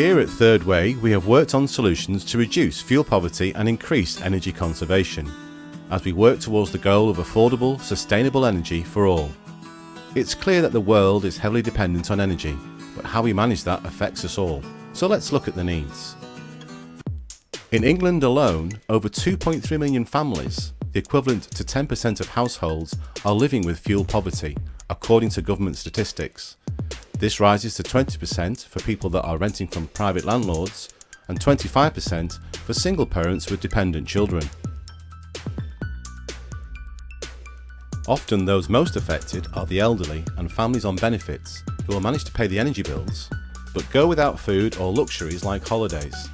Here at Third Way, we have worked on solutions to reduce fuel poverty and increase energy conservation, as we work towards the goal of affordable, sustainable energy for all. It's clear that the world is heavily dependent on energy, but how we manage that affects us all. So let's look at the needs. In England alone, over 2.3 million families, the equivalent to 10% of households, are living with fuel poverty, according to government statistics. This rises to 20% for people that are renting from private landlords and 25% for single parents with dependent children. Often those most affected are the elderly and families on benefits who will manage to pay the energy bills, but go without food or luxuries like holidays.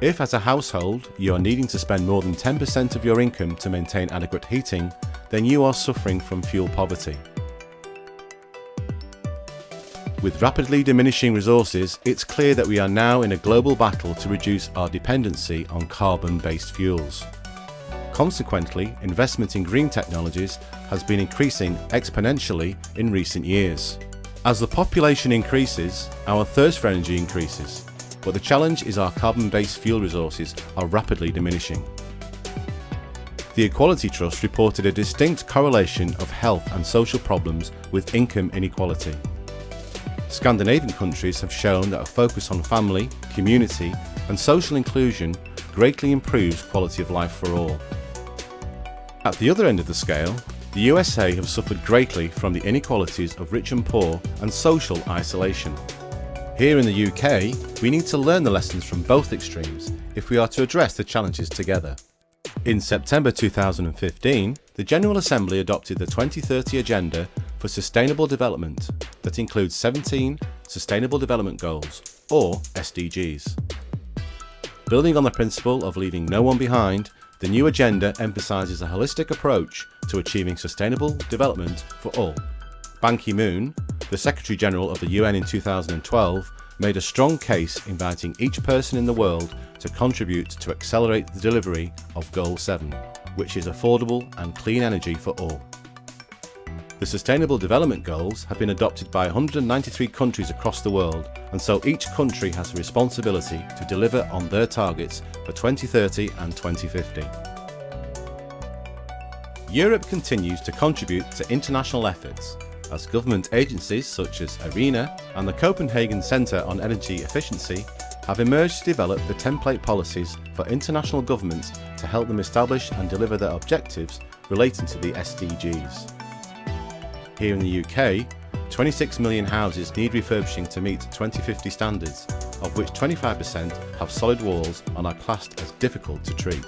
If as a household you are needing to spend more than 10% of your income to maintain adequate heating, then you are suffering from fuel poverty. With rapidly diminishing resources, it's clear that we are now in a global battle to reduce our dependency on carbon-based fuels. Consequently, investment in green technologies has been increasing exponentially in recent years. As the population increases, our thirst for energy increases, but the challenge is our carbon-based fuel resources are rapidly diminishing. The Equality Trust reported a distinct correlation of health and social problems with income inequality. Scandinavian countries have shown that a focus on family, community, and social inclusion greatly improves quality of life for all. At the other end of the scale, the USA have suffered greatly from the inequalities of rich and poor and social isolation. Here in the UK, we need to learn the lessons from both extremes if we are to address the challenges together. In September 2015, the General Assembly adopted the 2030 Agenda for Sustainable Development that includes 17 Sustainable Development Goals, or SDGs. Building on the principle of leaving no one behind, the new agenda emphasises a holistic approach to achieving sustainable development for all. Ban Ki-moon, the Secretary General of the UN in 2012, made a strong case inviting each person in the world to contribute to accelerate the delivery of Goal 7, which is affordable and clean energy for all. The Sustainable Development Goals have been adopted by 193 countries across the world, and so each country has a responsibility to deliver on their targets for 2030 and 2050. Europe continues to contribute to international efforts, as government agencies such as ARENA and the Copenhagen Centre on Energy Efficiency have emerged to develop the template policies for international governments to help them establish and deliver their objectives relating to the SDGs. Here in the UK, 26 million houses need refurbishing to meet 2050 standards, of which 25% have solid walls and are classed as difficult to treat.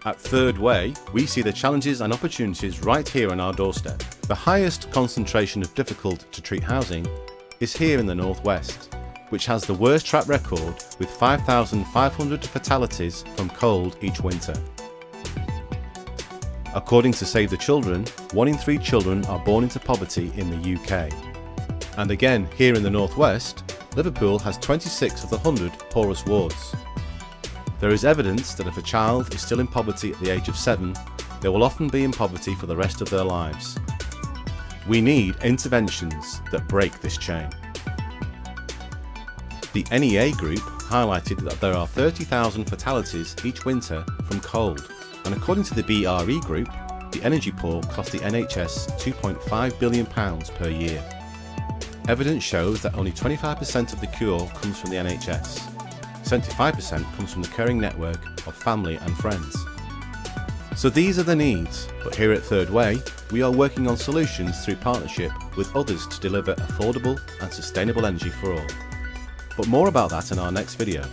At Third Way, we see the challenges and opportunities right here on our doorstep. The highest concentration of difficult to treat housing is here in the northwest, which has the worst track record with 5,500 fatalities from cold each winter. According to Save the Children, 1 in 3 children are born into poverty in the UK. And again, here in the northwest, Liverpool has 26 of the 100 poorest wards. There is evidence that if a child is still in poverty at the age of 7, they will often be in poverty for the rest of their lives. We need interventions that break this chain. The NEA group highlighted that there are 30,000 fatalities each winter from cold, and according to the BRE group, the energy poor costs the NHS £2.5 billion per year. Evidence shows that only 25% of the cure comes from the NHS. 75% comes from the caring network of family and friends. So these are the needs, but here at Third Way, we are working on solutions through partnership with others to deliver affordable and sustainable energy for all. But more about that in our next video.